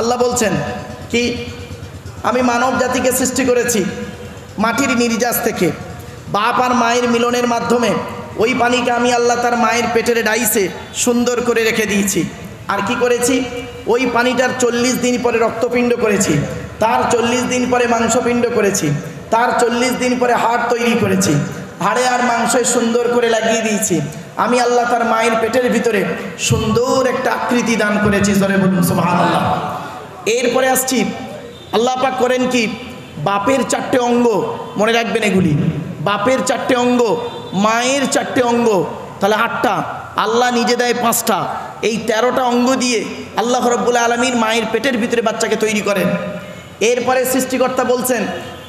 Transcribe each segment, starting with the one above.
আল্লাহ বলছেন কি, আমি মানব জাতিকে সৃষ্টি করেছি মাটির নির্যাস থেকে, বাপ আর মায়ের মিলনের মাধ্যমে ওই পানিকে আমি আল্লাহ তার মায়ের পেটের ডাইসে সুন্দর করে রেখে দিয়েছি। আর কি করেছি, ওই পানিটার 40 দিন পরে রক্তপিণ্ড করেছি, তার 40 দিন পরে মাংসপিণ্ড করেছি, তার 40 দিন পরে হাড় তৈরি করেছি, হাড়ে আর মাংসে সুন্দর করে লাগিয়ে দিয়েছি। আমি আল্লাহ তার মায়ের পেটের ভিতরে সুন্দর একটা আকৃতি দান করেছি। জোরে বলুন সুবহানাল্লাহ। এরপরে আসছি, আল্লাহ পাক করেন কি, বাপের 4টে অঙ্গ, মনে রাখবেন এগুলি, বাপের 4টে অঙ্গ, মায়ের 4টে অঙ্গ, তাহলে 8টা, আল্লাহ নিজে দেয় 5টা, এই 13টা অঙ্গ দিয়ে আল্লাহ রাব্বুল আলামিন মায়ের পেটের ভিতরে বাচ্চাকে তৈরি করেন। এরপরে সৃষ্টিকর্তা বলছেন,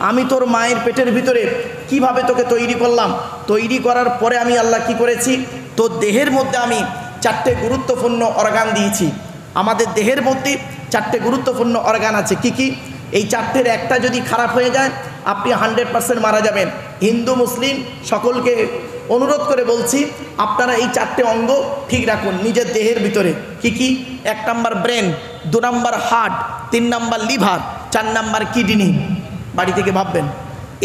আমি তোর মায়ের পেটের ভিতরে কিভাবে তোকে তৈরি করলাম, তৈরি করার পরে আমি আল্লাহ কি করেছি, তোর দেহের মধ্যে আমি 4টে গুরুত্বপূর্ণ অর্গান দিয়েছি। আমাদের দেহের মধ্যে 4টে গুরুত্বপূর্ণ অর্গান আছে। কি কি? এই 4টের একটা যদি খারাপ হয়ে যায় আপনি 100% মারা যাবেন। হিন্দু মুসলিম সকলকে অনুরোধ করে বলছি, আপনারা এই 4টে অঙ্গ ঠিক রাখুন নিজের দেহের ভিতরে। কি কি? 1 number brain, 2 number heart, 3 number liver, 4 number kidney. বাড়ি থেকে ভাববেন।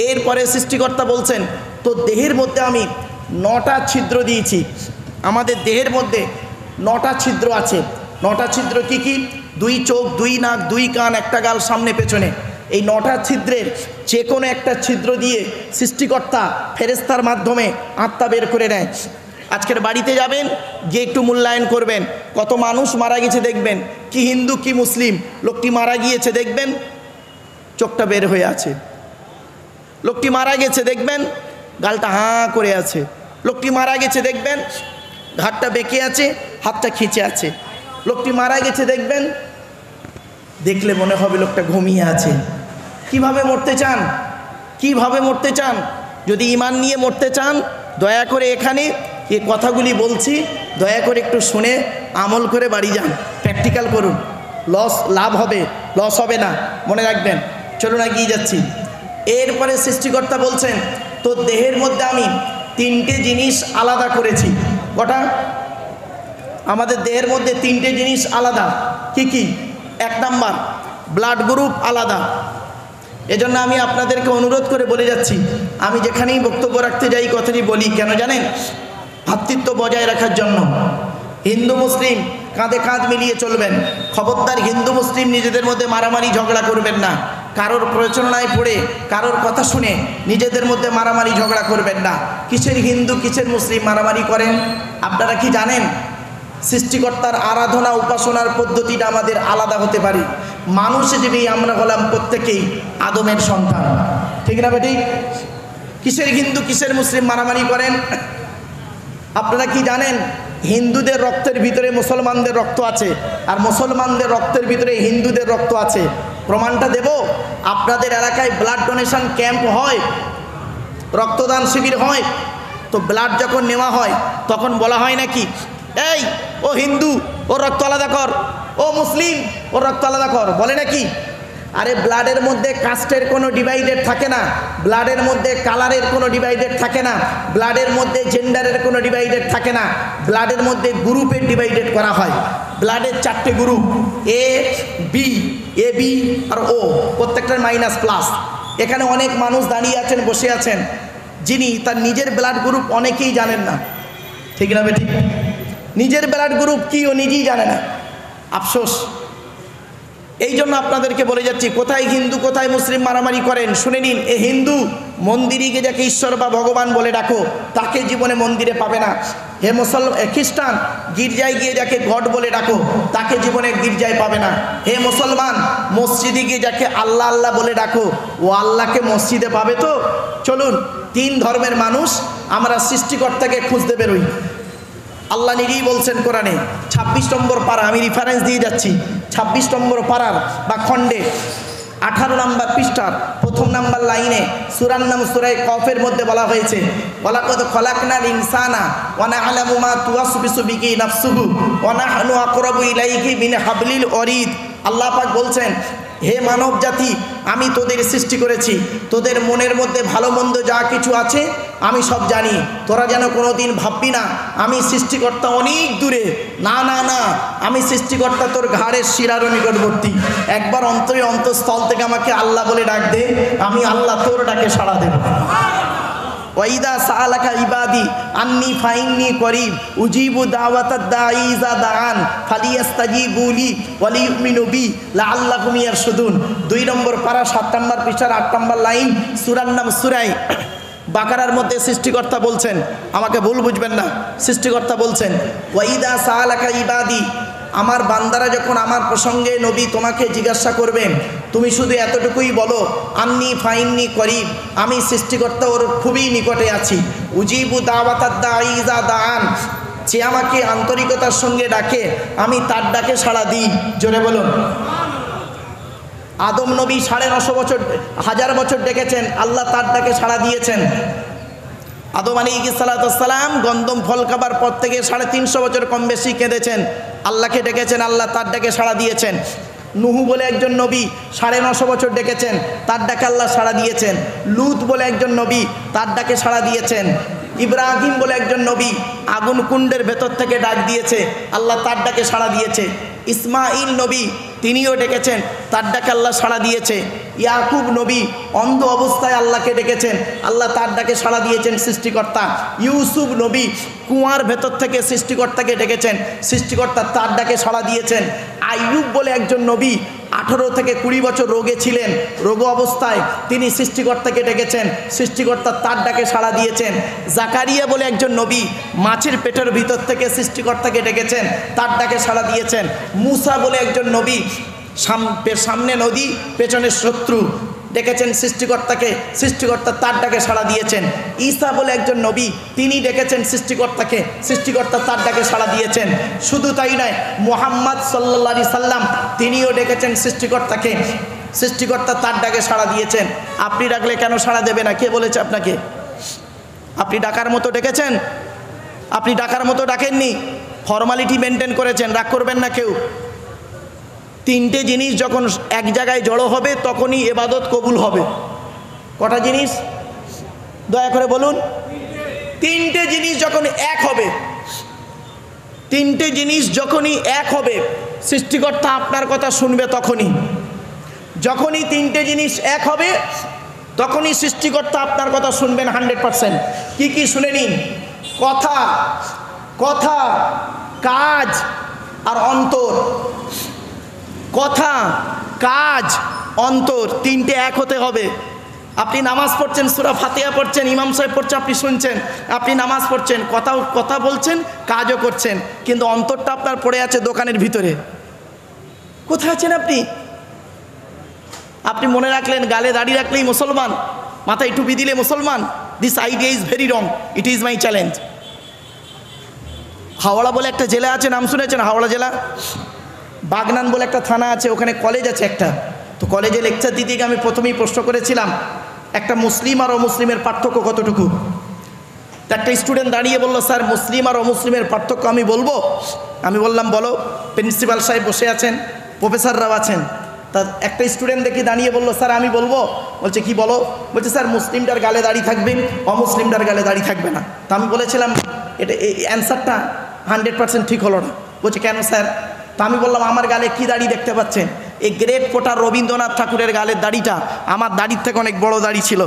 এরপরে সৃষ্টিকর্তা বলছেন, তো দেহের মধ্যে আমি 9টা ছিদ্র দিয়েছি। আমাদের দেহের মধ্যে 9টা ছিদ্র আছে। 9টা ছিদ্র কি কি? 2 চোখ, 2 নাক, 2 কান, 1টা গাল সামনে পেছনে। এই 9টা ছিদ্রের যে কোনো একটা ছিদ্র দিয়ে সৃষ্টিকর্তা ফেরেশতার মাধ্যমে আত্মা বের করে নেয়। আজকের বাড়িতে যাবেন, গিয়ে একটু মূল্যায়ন করবেন, কত মানুষ মারা গেছে দেখবেন, কি হিন্দু কি মুসলিম, লোকটি মারা গিয়েছে দেখবেন চোখটা বের হয়ে আছে, লোকটি মারা গেছে দেখবেন গালটা হাঁ করে আছে, লোকটি মারা গেছে দেখবেন ঘাটটা বেঁকে আছে, হাতটা খিঁচে আছে, লোকটি মারা গেছে দেখবেন, দেখলে মনে হবে লোকটা ঘুমিয়ে আছে। কিভাবে মরতে চান? কিভাবে মরতে চান? যদি ঈমান নিয়ে মরতে চান, দয়া করে এখানে এই কথাগুলি বলছি, দয়া করে একটু শুনে আমল করে বাড়ি যান, প্র্যাকটিক্যাল করুন। লাভ হবে, লস হবে না, মনে রাখবেন। চলুন এগিয়ে যাচ্ছি। এরপরে সৃষ্টিকর্তা বলছেন, তো দেহের মধ্যে আমি 3টে জিনিস আলাদা করেছি। কটা? আমাদের দেহের মধ্যে 3টে জিনিস আলাদা। কি কি? 1 নাম্বার ব্লাড গ্রুপ আলাদা। এজন্য আমি আপনাদেরকে অনুরোধ করে বলে যাচ্ছি, আমি যেখানেই বক্তব্য রাখতে যাই কথাটি বলি, কেন জানেন? ভ্রাতৃত্ব বজায় রাখার জন্য। হিন্দু মুসলিম কাঁধে কাঁধ মিলিয়ে চলবেন। খবরদার হিন্দু মুসলিম নিজেদের মধ্যে মারামারি ঝগড়া করবেন না। কারোর প্ররোচনায় পড়ে, কারোর কথা শুনে নিজেদের মধ্যে মারামারি ঝগড়া করবেন না। কিসের হিন্দু কিসের মুসলিম মারামারি করেন? আপনারা কি জানেন? সৃষ্টিকর্তার আরাধনা উপাসনার পদ্ধতিটা আমাদের আলাদা হতে পারে। মানুষ হিসেবেই আমরা হলাম প্রত্যেকেই আদমের সন্তান, ঠিক না বেটি? কিসের হিন্দু কিসের মুসলিম মারামারি করেন? আপনারা কি জানেন? হিন্দুদের রক্তের ভিতরে মুসলমানদের রক্ত আছে, আর মুসলমানদের রক্তের ভিতরে হিন্দুদের রক্ত আছে। প্রমাণটা দেব। আপনাদের এলাকায় ব্লাড ডোনেশন ক্যাম্প হয়, রক্তদান শিবির হয়, তো ব্লাড যখন নেওয়া হয় তখন বলা হয় নাকি, এই ও হিন্দু ওর রক্ত আলাদা কর, ও মুসলিম ওর রক্ত আলাদা কর, বলে নাকি? আরে ব্লাডের মধ্যে কাস্টের কোনো ডিভাইডেড থাকে না, ব্লাডের মধ্যে কালারের কোনো ডিভাইডেড থাকে না, ব্লাডের মধ্যে জেন্ডারের কোনো ডিভাইডেড থাকে না, ব্লাডের মধ্যে গ্রুপের ডিভাইডেড করা হয়। ব্লাডের 4টে গ্রুপ, এ বি আর ও, প্রত্যেকটার -+। এখানে অনেক মানুষ দাঁড়িয়ে আছেন, বসে আছেন, যিনি তার নিজের ব্লাড গ্রুপ অনেকেই জানেন না, ঠিক না বেঠিক? নিজের ব্লাড গ্রুপ কি ও নিজেই জানে না, আফসোস। এই জন্য আপনাদেরকে বলে যাচ্ছি, কোথায় হিন্দু কোথায় মুসলিম মারামারি করেন শুনে নিন। এ হিন্দু মন্দিরে গিয়ে যাকে ঈশ্বর বা ভগবান বলে ডাকো, তাকে জীবনে মন্দিরে পাবে না। হে খ্রিস্টান গির্জায় গিয়ে যাকে গড বলে ডাকো, তাকে জীবনে গির্জায় পাবে না। হে মুসলমান মসজিদে গিয়ে যাকে আল্লাহ আল্লাহ বলে ডাকো, ও আল্লাহকে মসজিদে পাবে তো? চলুন 3 ধর্মের মানুষ আমরা সৃষ্টিকর্তাকে খুঁজতে বেরোই। আল্লাহ নিজেই বলছেন কোরআনে 26 নম্বর পারা, আমি রেফারেন্স দিয়ে যাচ্ছি, 26 নম্বর পারার বা খণ্ডে 18 নম্বর পৃষ্ঠার 1ম নাম্বার লাইনে সূরার নাম সূরা কফের মধ্যে বলা হয়েছে, ওয়ালাকাদ খলাকনাল ইনসানা ওয়া না'লামু মা তুওয়াসবিসু বিহি নাফসুহু ওয়া নাহনু আকরাবু ইলাইহি মিন হাবলিল ওয়ারিদ। আল্লাহ পাক বলছেন, হে মানব জাতি, আমি তোদের সৃষ্টি করেছি, তোদের মনের মধ্যে ভালো মন্দ যা কিছু আছে আমি সব জানি। তোরা যেন কোনো দিন ভাববি না আমি সৃষ্টিকর্তা অনেক দূরে। না না না, আমি সৃষ্টিকর্তা তোর ঘাড়ের শিরারও নিকটবর্তী। একবার অন্তরে অন্তঃস্থল থেকে আমাকে আল্লাহ বলে ডাক দে, আমি আল্লাহ তোর ডাকে সাড়া দেব। ওয়াইদা সাআলাকা ইবাদি আন্নি ফাইন্নি করিব উজিবু দাওয়াতাদ দাঈ ইযা দাআন ফালিয়াস্তাজিবু লি ওয়া লিইউমিনু বি লাআল্লাহুম ইয়ারশুদুন। 2 নম্বর পারা 7 নম্বর পৃষ্ঠার 8 নম্বর লাইন, সূরার নাম সূরা বাকারার মধ্যে সৃষ্টিকর্তা বলছেন, আমাকে ভুল বুঝবেন না, সৃষ্টিকর্তা বলছেন ওয়াইদা সাআলাকা ইবাদি, আমার বান্দারা যখন আমার প্রসঙ্গে নবী তোমাকে জিজ্ঞাসা করবেন, তুমি শুধু এতটুকুই বলো আন্নি ফাইন্নি করিব, আমি সৃষ্টিকর্তা ওর খুবই নিকটে আছি। উজিবু দাওয়াতাদ দাঈ ইযা দাআন, যে আমাকে আন্তরিকতার সঙ্গে ডাকে আমি তার ডাকে সাড়া দিই। জোরে বলুন। আদম নবী 950 বছর 1000 বছর ডেকেছেন, আল্লাহ তার ডাকে সাড়া দিয়েছেন। আদম আলাইহিস সালাম গন্ধম ফল খাবার পর থেকে 350 বছর কম বেশি কেঁদেছেন, আল্লাহকে ডেকেছেন, আল্লাহ তার ডাকে সাড়া দিয়েছেন। নুহু বলে একজন নবী 950 বছর ডেকেছেন, তার ডাকে আল্লাহ সাড়া দিয়েছেন। লুত বলে একজন নবী, তার ডাকে সাড়া দিয়েছেন। ইব্রাহিম বলে একজন নবী আগুন কুণ্ডের ভেতর থেকে ডাক দিয়েছে, আল্লাহ তার ডাকে সাড়া দিয়েছে। ইসমাইল নবী তিনিও ডেকেছেন, তার ডাকে আল্লাহ সাড়া দিয়েছে। ইয়াকুব নবী অন্ধ অবস্থায় আল্লাহকে ডেকেছেন, আল্লাহ তার ডাকে সাড়া দিয়েছেন সৃষ্টিকর্তা। ইউসুফ নবী কুয়ার ভেতর থেকে সৃষ্টিকর্তাকে ডেকেছেন, সৃষ্টিকর্তা তার ডাকে সাড়া দিয়েছেন। আইয়ুব বলে একজন নবী 18 থেকে 20 বছর রোগে ছিলেন, রোগ অবস্থায় তিনি সৃষ্টিকর্তাকে ডেকেছেন, সৃষ্টিকর্তা তার ডাকে সাড়া দিয়েছেন। জাকারিয়া বলে একজন নবী মাছের পেটের ভিতর থেকে সৃষ্টিকর্তাকে ডেকেছেন, তার ডাকে সাড়া দিয়েছেন। মুসা বলে একজন নবী সামনে নদী পেছনে শত্রু, ডেকেছেন সৃষ্টিকর্তাকে, সৃষ্টিকর্তা তার ডাকে সাড়া দিয়েছেন। ঈসা বলে একজন নবী তিনি ডেকেছেন সৃষ্টিকর্তাকে, সৃষ্টিকর্তা তার ডাকে সাড়া দিয়েছেন। শুধু তাই নয়, মুহাম্মদ সাল্লাল্লাহু আলাইহি সাল্লাম তিনিও ডেকেছেন সৃষ্টিকর্তাকে, সৃষ্টিকর্তা তার ডাকে সাড়া দিয়েছেন। আপনি ডাকলে কেন সাড়া দেবে না? কে বলেছে আপনাকে? আপনি ডাকার মতো ডেকেছেন? আপনি ডাকার মতো ডাকেননি, ফর্মালিটি মেনটেন করেছেন, রাগ করবেন না কেউ। 3টে জিনিস যখন এক জায়গায় জড়ো হবে তখনই ইবাদত কবুল হবে। কটা জিনিস দয়া করে বলুন? 3টে জিনিস যখন এক হবে, 3টে জিনিস যখনই এক হবে সৃষ্টিকর্তা আপনার কথা শুনবে তখনই। যখনই 3টে জিনিস এক হবে তখনই সৃষ্টিকর্তা আপনার কথা শুনবেন 100%। কি কি শুনে নিন? কথা, কথা, কাজ আর অন্তর। কথা, কাজ, অন্তর, 3টে এক হতে হবে। আপনি নামাজ পড়ছেন, সূরা ফাতিহা পড়ছেন, ইমাম সাহেব পড়ছে, আপনি শুনছেন। আপনি নামাজ পড়ছেন, কথা বলছেন, কাজও করছেন, কিন্তু অন্তরটা আপনার পড়ে আছে দোকানের ভিতরে। কোথায় আছেন আপনি? আপনি মনে রাখলেন গালে দাড়ি রাখলেই মুসলমান, মাথায় টুপি দিলে মুসলমান। This idea is very wrong, it is my challenge. Howrah বলে একটা জেলা আছে, নাম শুনেছেন? হাওড়া জেলা বাগনান বলে একটা থানা আছে, ওখানে কলেজ আছে একটা। তো কলেজে লেকচার দিতে গিয়ে আমি প্রথমেই প্রশ্ন করেছিলাম একটা মুসলিম আর অমুসলিমের পার্থক্য কতটুকু। তো একটা স্টুডেন্ট দাঁড়িয়ে বললো, স্যার মুসলিম আর অমুসলিমের পার্থক্য আমি বলবো? আমি বললাম বলো। প্রিন্সিপাল সাহেব বসে আছেন, প্রফেসররাও আছেন। তা একটা স্টুডেন্ট দেখি দাঁড়িয়ে বললো, স্যার আমি বলবো। বলছে কি বলো? বলছে স্যার মুসলিমটার গালে দাড়ি থাকবে, অমুসলিমটার গালে দাড়ি থাকবে না। তা আমি বলেছিলাম এটা এই অ্যান্সারটা 100% ঠিক হলো না। বলছে কেন স্যার? তা আমি বললাম আমার গালে কি দাড়ি দেখতে পাচ্ছেন? এই গ্রেট পোটার রবীন্দ্রনাথ ঠাকুরের গালের দাড়িটা আমার দাড়ির থেকে অনেক বড় দাড়ি ছিল।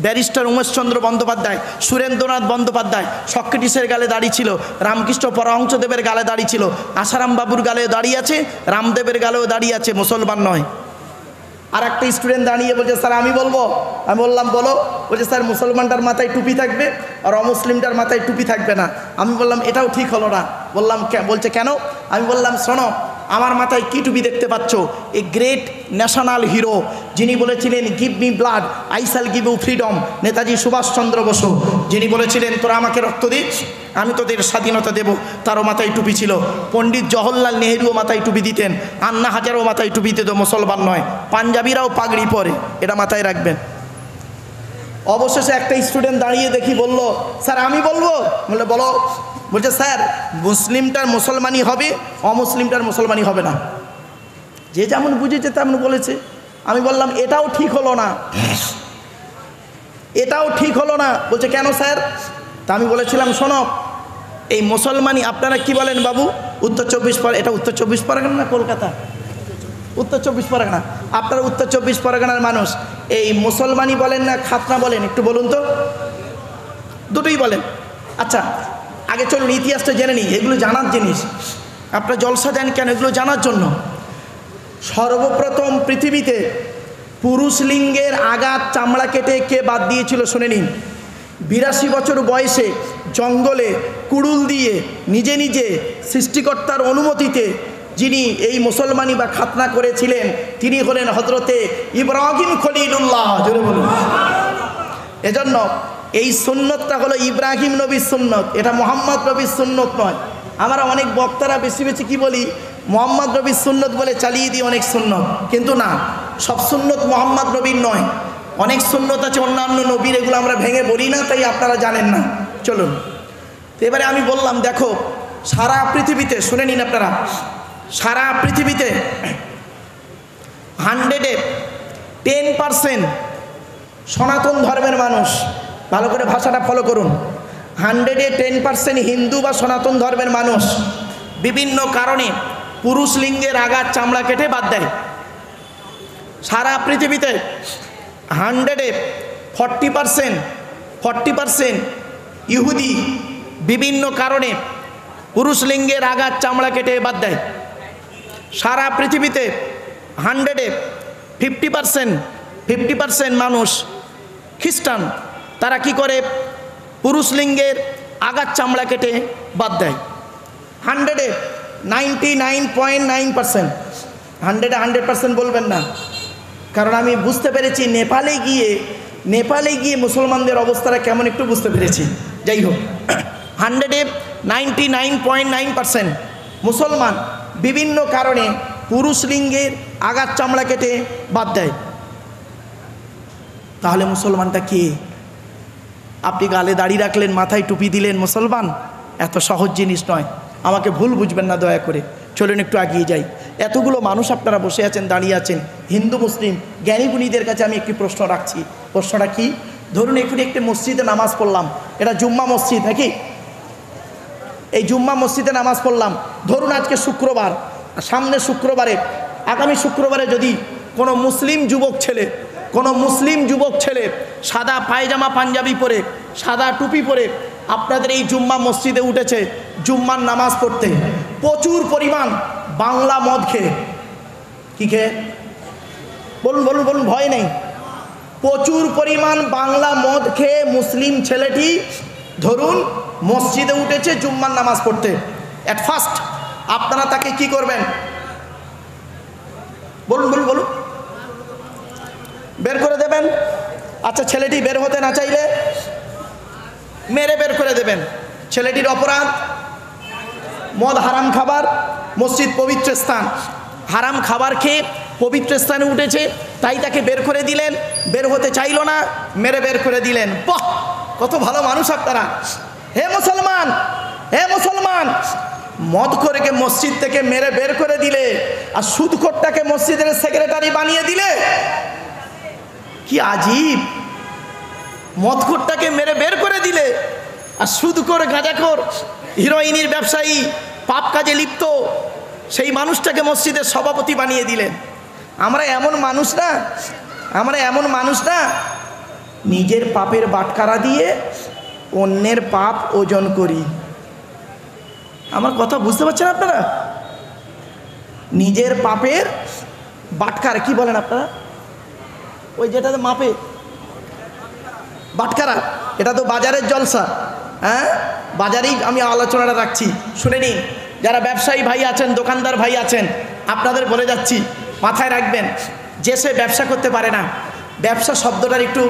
ব্যারিস্টার উমেশচন্দ্র বন্দ্যোপাধ্যায়, সুরেন্দ্রনাথ বন্দ্যোপাধ্যায়, সক্রেটিসের গালে দাড়ি ছিল, রামকৃষ্ণ পরমহংসদেবের গালে দাড়ি ছিল, আসারাম বাবুর গালেও দাড়ি আছে, রামদেবের গালেও দাড়ি আছে, মুসলমান নয়। আর একটা স্টুডেন্ট দাঁড়িয়ে বলছে স্যার আমি বলবো। আমি বললাম বলো। বলছে স্যার মুসলমানটার মাথায় টুপি থাকবে আর অমুসলিমটার মাথায় টুপি থাকবে না। আমি বললাম এটাও ঠিক হলো না। বললাম বলছে কেন? আমি বললাম শোনো, আমার মাথায় কি টুপি দেখতে পাচ্ছ? এ গ্রেট ন্যাশনাল হিরো যিনি বলেছিলেন give me blood I shall give you freedom, Netaji Subhash Chandra Bose, যিনি বলেছিলেন তোরা আমাকে রক্ত দিস আমি তোদের স্বাধীনতা দেব, তারও মাথায় টুপি ছিল। পণ্ডিত জওহরলাল নেহরুও মাথায় টুপি দিতেন, আন্না হাজারও মাথায় টুপি দিত, মুসলমান নয়। পাঞ্জাবিরাও পাগড়ি পরে, এটা মাথায় রাখবেন। অবশেষে একটা স্টুডেন্ট দাঁড়িয়ে দেখি বলল স্যার আমি বলবো। বলে বলো। বলছে স্যার মুসলিমটার মুসলমানি হবে, অমুসলিমটার মুসলমানি হবে না। যে যেমন বুঝেছে তেমন বলেছে। আমি বললাম এটাও ঠিক হলো না, এটাও ঠিক হলো না। বলছে কেন স্যার? তা আমি বলেছিলাম শোনো, এই মুসলমানই আপনারা কি বলেন বাবু? উত্তর 24 পরগনা, এটা উত্তর 24 পরগনা না কলকাতা? উত্তর 24 পরগনা। আপনারা উত্তর 24 পরগনার মানুষ, এই মুসলমানই বলেন না খাতনা বলেন? একটু বলুন তো। দুটোই বলেন। আচ্ছা আগে চলুন ইতিহাসটা জেনে নিই, এগুলো জানার জিনিস। আপনারা জলসা দেন কেন? এগুলো জানার জন্য। সর্বপ্রথম পৃথিবীতে পুরুষ লিঙ্গের আগাত চামড়া কেটে কে বাদ দিয়েছিল শুনে নিন। 82 বছর বয়সে জঙ্গলে কুড়ুল দিয়ে নিজে নিজে সৃষ্টিকর্তার অনুমতিতে যিনি এই মুসলমানি বা খাতনা করেছিলেন তিনি হলেন হজরতে ইব্রাহিম খলিলুল্লাহ। জোরে বলুন। এজন্য এই সুন্নতটা হলো ইব্রাহিম নবীর সুন্নত, এটা মোহাম্মদ নবীর সুন্নত নয়। আমরা অনেক বক্তারা বেশি বেশি কি বলি, মোহাম্মদ নবীর সুন্নত বলে চালিয়ে দিই অনেক সুন্নত, কিন্তু না, সব সুন্নত মোহাম্মদ নবীর নয়। অনেক সুন্নত আছে অন্যান্য নবীর, এগুলো আমরা ভেঙে বলি না, তাই আপনারা জানেন না। চলুন তো এবারে আমি বললাম দেখো সারা পৃথিবীতে, শুনে নিন আপনারা, সারা পৃথিবীতে 100-এ 10% সনাতন ধর্মের মানুষ, ভালো করে ভাষাটা ফলো করুন, 100-এ 10% হিন্দু বা সনাতন ধর্মের মানুষ বিভিন্ন কারণে পুরুষ লিঙ্গের আগার চামড়া কেটে বাদ দেয়। সারা পৃথিবীতে 100-এ 40% ইহুদি বিভিন্ন কারণে পুরুষ লিঙ্গের আগার চামড়া কেটে বাদ দেয়। সারা পৃথিবীতে 100-এ 50% মানুষ খ্রিস্টান, তারা কি করে? পুরুষ লিঙ্গের আগার চামড়া কেটে বাদ দেয়। 100-এ 99.9%, 100-এ 100% বলবেন না, কারণ আমি বুঝতে পেরেছি নেপালে গিয়ে মুসলমানদের অবস্থাটা কেমন একটু বুঝতে পেরেছি। যাই হোক, 100-এ 99.9% মুসলমান বিভিন্ন কারণে পুরুষ লিঙ্গের আগার চামড়া কেটে বাদ দেয়। তাহলে মুসলমানটা কে? আপনি গালে দাড়ি রাখলেন, মাথায় টুপি দিলেন মুসলমান? এত সহজ জিনিস নয়, আমাকে ভুল বুঝবেন না দয়া করে। চলুন একটু এগিয়ে যাই। এতগুলো মানুষ আপনারা বসে আছেন, দাঁড়িয়ে আছেন, হিন্দু মুসলিম জ্ঞানী গুণীদের কাছে আমি একটি প্রশ্ন রাখছি। প্রশ্নটা কি? ধরুন এখানে একটি মসজিদে নামাজ পড়লাম, এটা জুম্মা মসজিদ নাকি? এই জুম্মা মসজিদে নামাজ পড়লাম, ধরুন আজকে শুক্রবার, সামনে শুক্রবারে, আগামী শুক্রবারে যদি কোনো মুসলিম যুবক ছেলে সাদা পায়জামা পাঞ্জাবি পরে, সাদা টুপি পরে আপনাদের এই জুম্মা মসজিদে উঠেছে জুম্মার নামাজ পড়তে, প্রচুর পরিমাণ বাংলা মদ খেয়ে, কি খেয়ে? বলুন বলুন বলুন, ভয় নেই। প্রচুর পরিমাণ বাংলা মদ খেয়ে মুসলিম ছেলেটি ধরুন মসজিদে উঠেছে জুম্মার নামাজ পড়তে। অ্যাট ফার্স্ট আপনারা তাকে কি করবেন? বলুন বলুন বলুন। বের করে দেবেন? আচ্ছা, ছেলেটি বের হতে না চাইলে মেরে বের করে দেবেন। ছেলেটির অপরাধ, মদ হারাম খাবার, মসজিদ পবিত্র স্থান, হারাম খাবার খেয়ে পবিত্র স্থানে উঠেছে, তাই তাকে বের করে দিলেন। বের হতে চাইল না, মেরে বের করে দিলেন। বাহ, কত ভালো মানুষ আপনারা! হে মুসলমান, মদখোরকে মসজিদ থেকে মেরে বের করে দিলে, আর সুদখোরটাকে মসজিদের সেক্রেটারি বানিয়ে দিলে। কি আজীব! মদখোরটাকে মেরে বের করে দিলে, আর সুদখোর, গাঁজাখোর, হিরোইনের ব্যবসায়ী, পাপ কাজে লিপ্ত সেই মানুষটাকে মসজিদের সভাপতি বানিয়ে দিলেন। আমরা এমন মানুষ না নিজের পাপের বাটখারা দিয়ে অন্যের পাপ ওজন করি। আমার কথা বুঝতে পারছেন আপনারা? নিজের পাপের বাটখারা কি বলেন আপনারা? ওই যেটাতে মাপে বাটখারা, এটা তো বাজারের জলসা। হ্যাঁ, বাজারেই আমি আলোচনাটা রাখছি, শুনে নিন। যারা ব্যবসায়ী ভাই আছেন, দোকানদার ভাই আছেন, আপনাদের বলে যাচ্ছি, মাথায় রাখবেন, যে সে ব্যবসা করতে পারে না, ব্যবসা শব্দটার একটু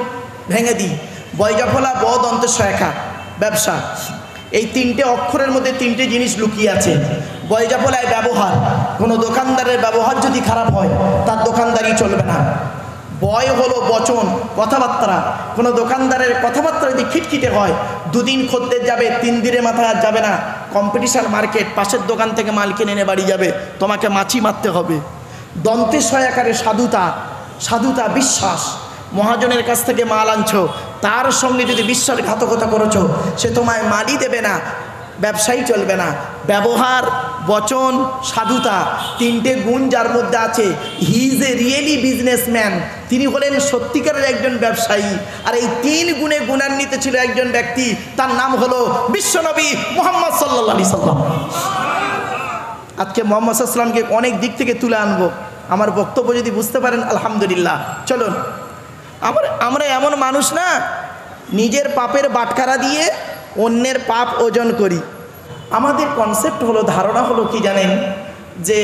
ভেঙে দিই। বয়জাফলা ব দন্তের সহায়িকা, ব্যবসা, এই তিনটে অক্ষরের মধ্যে তিনটে জিনিস লুকিয়ে আছে। বয়জাফলায় ব্যবহার, কোনো দোকানদারের ব্যবহার যদি খারাপ হয় তার দোকানদারি চলবে না। বয় হলো বচন, কথাবার্তা, কোনো দোকানদারের কথাবার্তা যদি খিটখিটে হয়, দুদিন খদ্দের যাবে, 3 দিনের মাথায় আর যাবে না। কম্পিটিশন মার্কেট, পাশের দোকান থেকে মাল কিনে এনে বাড়ি যাবে, তোমাকে মাছি মারতে হবে। দন্তে সয়াকারে সাধুতা, সাধুতা বিশ্বাস। মহাজনের কাছ থেকে মাল আনছো, তার সঙ্গে যদি বিশ্বাসঘাতকতা করেছো, সে তোমায় মালই দেবে না, ব্যবসায়ী চলবে না। ব্যবহার, বচন, সাধুতা, তিনটে গুণ যার মধ্যে আছে, he is a really businessman, তিনি হলেন সত্যিকারের একজন ব্যবসায়ী। আর এই তিন গুণে গুণান্বিত ছিল একজন ব্যক্তি, তার নাম হলো বিশ্বনবী মুহাম্মদ সাল্লাল্লাহু আলাইহি সাল্লাম। আজকে মুহাম্মদ সাল্লাল্লাহু আলাইহি সাল্লামকে অনেক দিক থেকে তুলে আনবো। আমার বক্তব্য যদি বুঝতে পারেন আলহামদুলিল্লাহ। চলুন, আমরা এমন মানুষ না নিজের পাপের বাটখারা দিয়ে অন্যের পাপ ওজন করি। আমাদের কনসেপ্ট হলো, ধারণা হলো কি জানেন, যে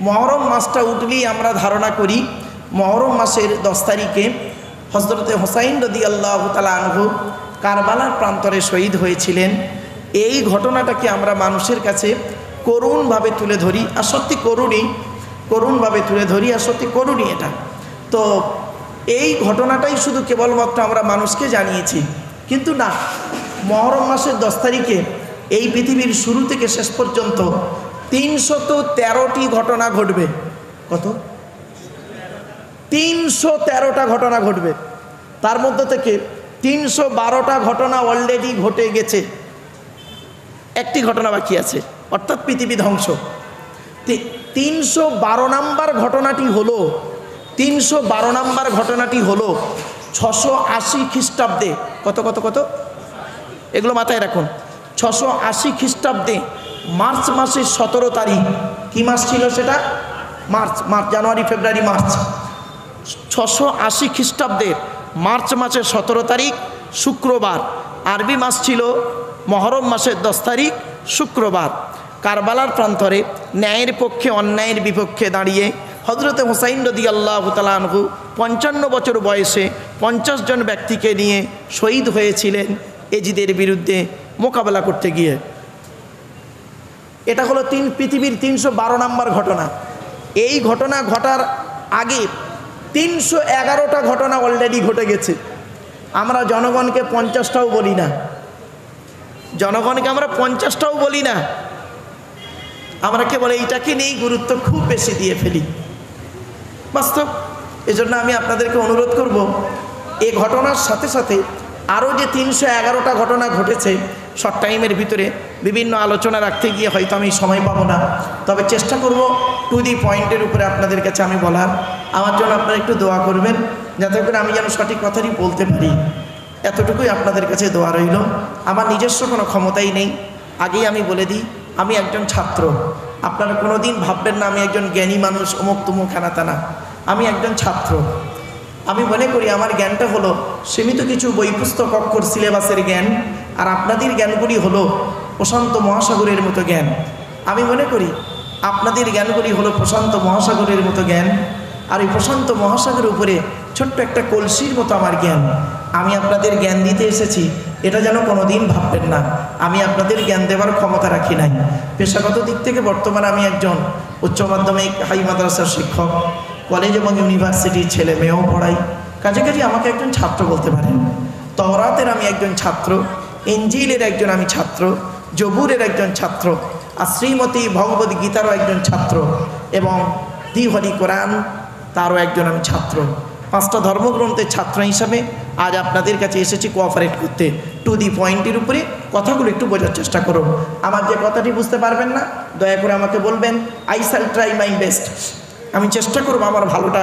মহরম মাসটা উঠলেই আমরা ধারণা করি মহরম মাসের 10 তারিখে হযরতে হুসাইন রাদিয়াল্লাহু তাআলা আনহু কারবালার প্রান্তরে শহীদ হয়েছিলেন। এই ঘটনাটাকে আমরা মানুষের কাছে করুণভাবে তুলে ধরি, আর সত্যি করুণভাবে তুলে ধরি, আর সত্যি করুণই এটা। তো এই ঘটনাটাই শুধু কেবলমাত্র আমরা মানুষকে জানিয়েছি, কিন্তু না, মহরম মাসের 10 তারিখে এই পৃথিবীর শুরু থেকে শেষ পর্যন্ত 313টি ঘটনা ঘটবে। কত? 313টা ঘটনা ঘটবে। তার মধ্যে থেকে 312টা ঘটনা অলরেডি ঘটে গেছে, একটি ঘটনা বাকি আছে, অর্থাৎ পৃথিবী ধ্বংস। 312 নম্বর ঘটনাটি হলো 680 খ্রিস্টাব্দে। কত কত কত? এগুলো মাথায় রাখুন। 680 খ্রিস্টাব্দে মার্চ মাসের 17 তারিখ। কি মাস ছিল সেটা? মার্চ, জানুয়ারি, ফেব্রুয়ারি, মার্চ। 680 খ্রিস্টাব্দে মার্চ মাসের 17 তারিখ শুক্রবার। আরবি মাস ছিল মহরম মাসের 10 তারিখ শুক্রবার। কারবালার প্রান্তরে ন্যায়ের পক্ষে অন্যায়ের বিপক্ষে দাঁড়িয়ে হযরতে হুসাইন রাদিয়াল্লাহু তাআলা আনহু 55 বছর বয়সে 50 জন ব্যক্তিকে নিয়ে শহীদ হয়েছিলেন এজিদের বিরুদ্ধে মোকাবেলা করতে গিয়ে। এটা হলো পৃথিবীর 312 নম্বর ঘটনা। এই ঘটনা ঘটার আগে 311টা ঘটনা অলরেডি ঘটে গেছে। আমরা জনগণকে 50টাও বলি না, জনগণকে আমরা 50টাও বলি না, আমরা কেবল এইটাকে নিয়েই গুরুত্ব খুব বেশি দিয়ে ফেলি। বাস্তব। এজন্য আমি আপনাদেরকে অনুরোধ করব, এই ঘটনার সাথে সাথে আরও যে 311টা ঘটনা ঘটেছে, শর্ট টাইমের ভিতরে বিভিন্ন আলোচনা রাখতে গিয়ে হয়তো আমি সময় পাবো না, তবে চেষ্টা করব টু দি পয়েন্টের উপরে আপনাদের কাছে আমি বলার। আমার জন্য আপনারা একটু দোয়া করবেন, যাতে করে আমি যেন সঠিক কথাটি বলতে পারি। এতটুকুই আপনাদের কাছে দোয়া রইল। আমার নিজস্ব কোনো ক্ষমতাই নেই। আগেই আমি বলে দিই, আমি একজন ছাত্র। আপনারা কোনো দিন ভাববেন না আমি একজন জ্ঞানী মানুষ, অমুক তুমুক হেনাতানা। আমি একজন ছাত্র। আমি মনে করি আমার জ্ঞানটা হলো সীমিত কিছু বই পুস্তক অক্ষর সিলেবাসের জ্ঞান, আর আপনাদের জ্ঞানগুলি হলো প্রশান্ত মহাসাগরের মতো জ্ঞান। আমি মনে করি আপনাদের জ্ঞানগুলি হলো প্রশান্ত মহাসাগরের মতো জ্ঞান, আর এই প্রশান্ত মহাসাগরের উপরে ছোট্ট একটা কলসির মতো আমার জ্ঞান। আমি আপনাদের জ্ঞান দিতে এসেছি, এটা যেন কোনো দিন ভাববেন না আমি আপনাদের জ্ঞান দেওয়ার ক্ষমতা রাখি নাই। পেশাগত দিক থেকে বর্তমানে আমি একজন উচ্চ মাধ্যমিক হাই মাদ্রাসার শিক্ষক, কলেজ এবং ইউনিভার্সিটির ছেলে মেয়েও পড়াই। কাছাকাছি আমাকে একজন ছাত্র বলতে পারেন। তওরাতের আমি একজন ছাত্র, ইনজিলের একজন আমি ছাত্র, জবুরের একজন ছাত্র, আর শ্রীমতী ভগবদ গীতারও একজন ছাত্র, এবং দি হলি কোরআন তারও একজন আমি ছাত্র। 5টা ধর্মগ্রন্থের ছাত্র হিসাবে আজ আপনাদের কাছে এসেছি কোঅপারেট করতে। টু দি পয়েন্টের উপরে কথাগুলো একটু বোঝার চেষ্টা করুন। আমার যে কথাটি বুঝতে পারবেন না দয়া করে আমাকে বলবেন। I shall try my best. আমি চেষ্টা করব আমার ভালোটা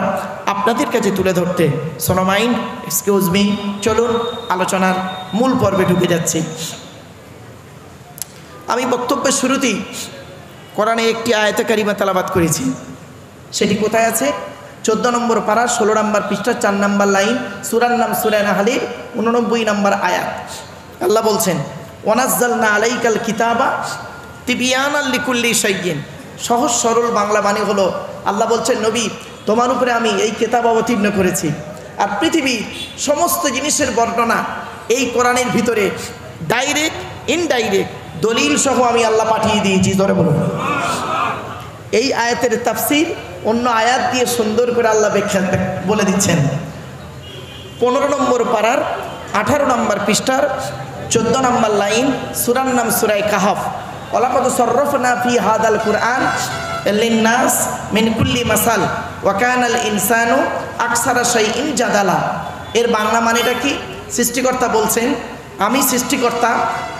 আপনাদের কাছে তুলে ধরতে। সোনো মাইন্ড, এক্সকিউজ মি। চলুন আলোচনার মূল পর্বে ঢুকে যাচ্ছি। আমি বক্তব্যের শুরুতেই কোরআনে একটি আয়াতে কারিমা তেলাওয়াত করেছি। সেটি কোথায় আছে? 14 নম্বর পারা 16 নম্বর পৃষ্ঠা 4 নম্বর লাইন, সূরার নাম সূরা নাহলের 89 নম্বর আয়াত। আল্লাহ বলছেন, ওয়ানাজ্জালনা আলাইকাল কিতাবা তিবিয়ানাল লিকুল্লি শাইইন। সহজ সরল বাংলা মানে হলো, আল্লাহ বলছেন নবী তোমার উপরে আমি এই কিতাব অবতীর্ণ করেছি, আর পৃথিবীর সমস্ত জিনিসের বর্ণনা এই কোরআনের ভিতরে ডাইরেক্ট ইনডাইরেক্ট দলিল সহ আমি আল্লাহ পাঠিয়ে দিয়েছি। ধরে বলুন। এই আয়াতের তাফসীর অন্য আয়াত দিয়ে সুন্দর করে আল্লাহ ব্যাখ্যা বলে দিচ্ছেন। 15 নম্বর পারার 18 নম্বর পৃষ্ঠার 14 নম্বর লাইন, সূরার নাম সূরা কাহফ। ওয়ালাকাদ সাররাফনা ফি হাদাল কুরআন লিন্নাস মিন কুল্লি মাসাল ওয়া কানাল ইনসানু আকসারা শাইইন জাদালা। এর বাংলা মানেটা কি? সৃষ্টিকর্তা বলছেন, আমি সৃষ্টিকর্তা